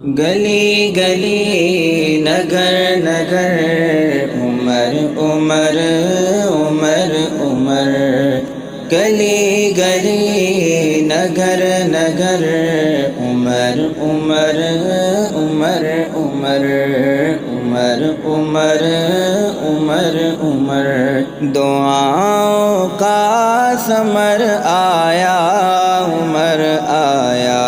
گلی گلی نگر نگر عمر عمر عمر عمر گلی گلی نگر نگر عمر عمر عمر عمر عمر عمر عمر عمر دعاؤں کا ثمر آیا عمر آیا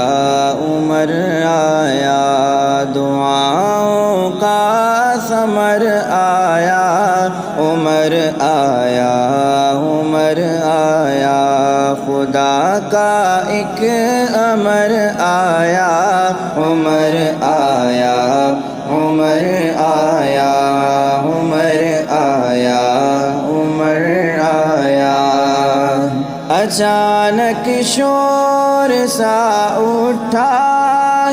عمر آیا دعاؤں کا ثمر آیا عمر آیا عمر آیا خدا کا ایک امر آیا عمر آیا عمر آیا عمر آیا عمر آیا اچانک شور سا اٹھا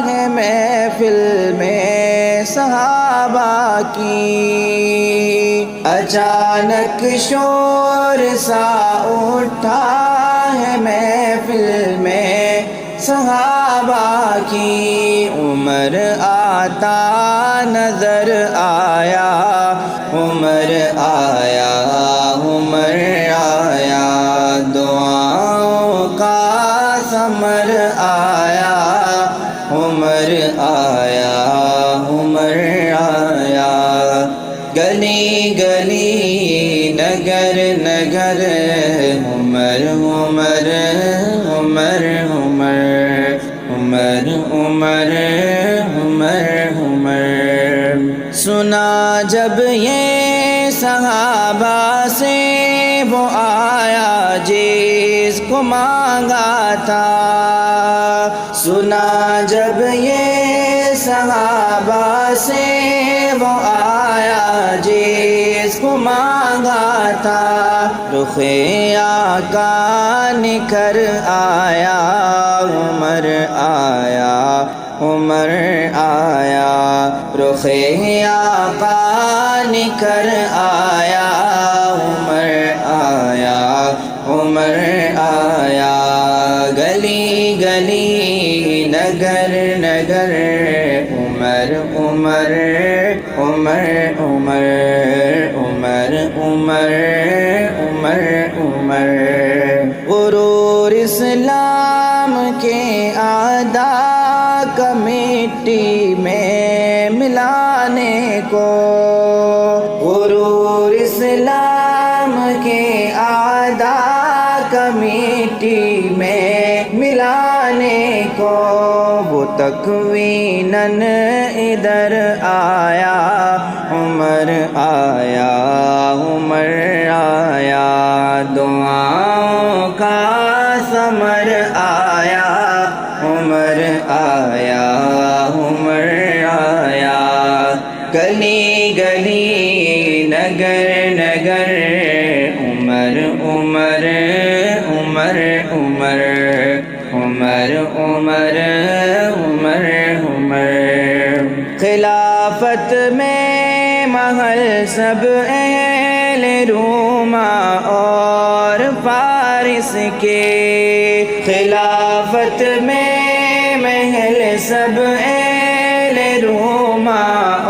ہے محفل میں صحابہ کی اچانک شور سا اٹھا ہے محفل میں صحابہ کی عمر آتا نظر آیا عمر آیا عمر آیا دعاؤں کا ثمر آیا عمر آیا عمر آیا گلی گلی نگر نگر عمر عمر عمر عمر عمر عمر عمر عمر سنا جب یہ صحابہ سے وہ آیا جس کو مانگا تھا سنا جب یہ صحابہ سے وہ آیا جس کو مانگا تھا رخ آقا نکھر آیا عمر آیا عمر آیا رخ آقا نکھر آیا عمر آیا عمر آیا گلی گلی نگر نگر عمر عمر عمر عمر عمر عمر عمر عمر غرور اسلام کے اعداء کا مٹی میں ملانے کو غرور اسلام کے اعداء کا مٹی میں ملانے کو وہ تکویناً ادھر آیا عمر آیا عمر آیا دعاؤں کا ثمر آیا عمر آیا عمر آیا گلی گلی نگر نگر عمر عمر عمر عمر عمر عمر عمر عمر خلافت میں محل سب اہل روما اور فارس کے خلافت میں محل سب اہل روما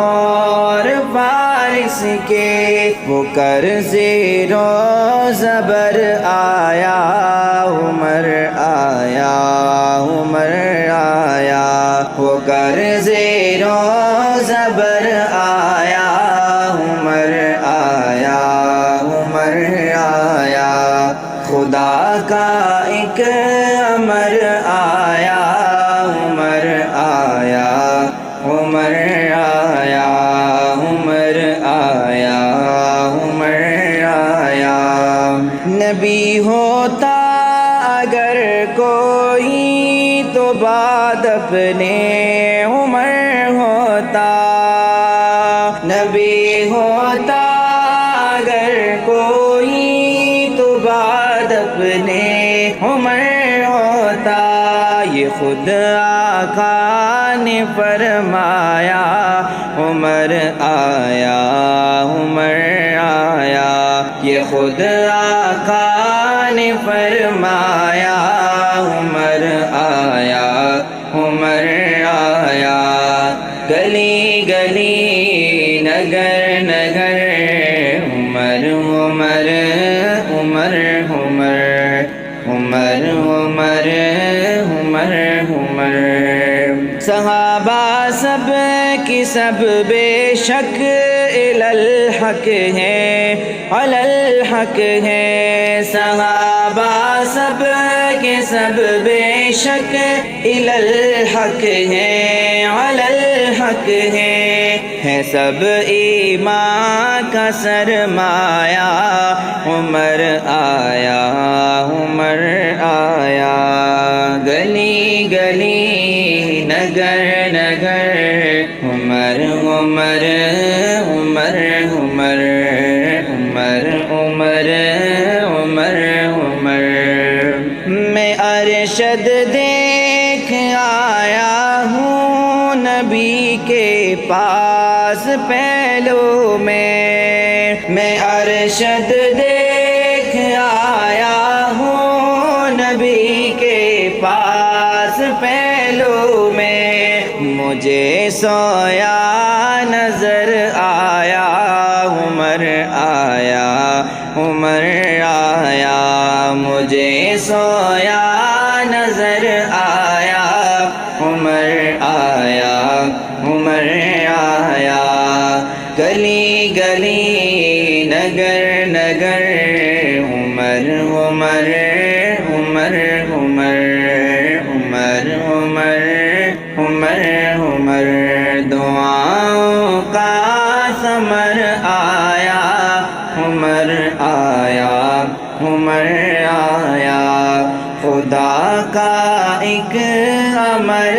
اور فارس کے وہ قرض و زبر آیا عمر آیا عمر آیا وہ قرض و زبر آیا عمر آیا عمر آیا خدا کا ایک امر آیا عمر آیا عمر آیا عمر آیا عمر آیا نبی ہوتا اگر کوئی تو بعد اپنے عمر ہوتا نبی ہوتا اگر کوئی تو بعد اپنے عمر ہوتا یہ خود آقا نے فرمایا عمر آیا عمر آیا یہ خود آقا نے فرمایا عمر آیا عمر آیا گلی گلی نگر نگر عمر عمر عمر عمر عمر عمر عمر عمر صحابہ سب کی سب بے شک الی الحق ہیں علی الحق ہیں صحابہ سب کے سب بے شک الی الحق ہیں علی الحق ہیں سب ایمان کا سرمایہ عمر آیا عمر آیا گلی گلی نگر نگر عمر عمر عمر عمر عمر عمر عمر عمر میں ارشد دیکھ آیا ہوں نبی کے پاس پہلو میں ارشد دیکھ آیا ہوں نبی کے پاس پہلو میں مجھے سویا نظر آیا عمر آیا عمر آیا مجھے سویا نظر آیا عمر آیا عمر آیا گلی گلی نگر نگر عمر عمر عمر عمر عمر عمر عمر عمر دعاؤں کا ثمر آیا عمر آیا عمر آیا خدا کا ایک امر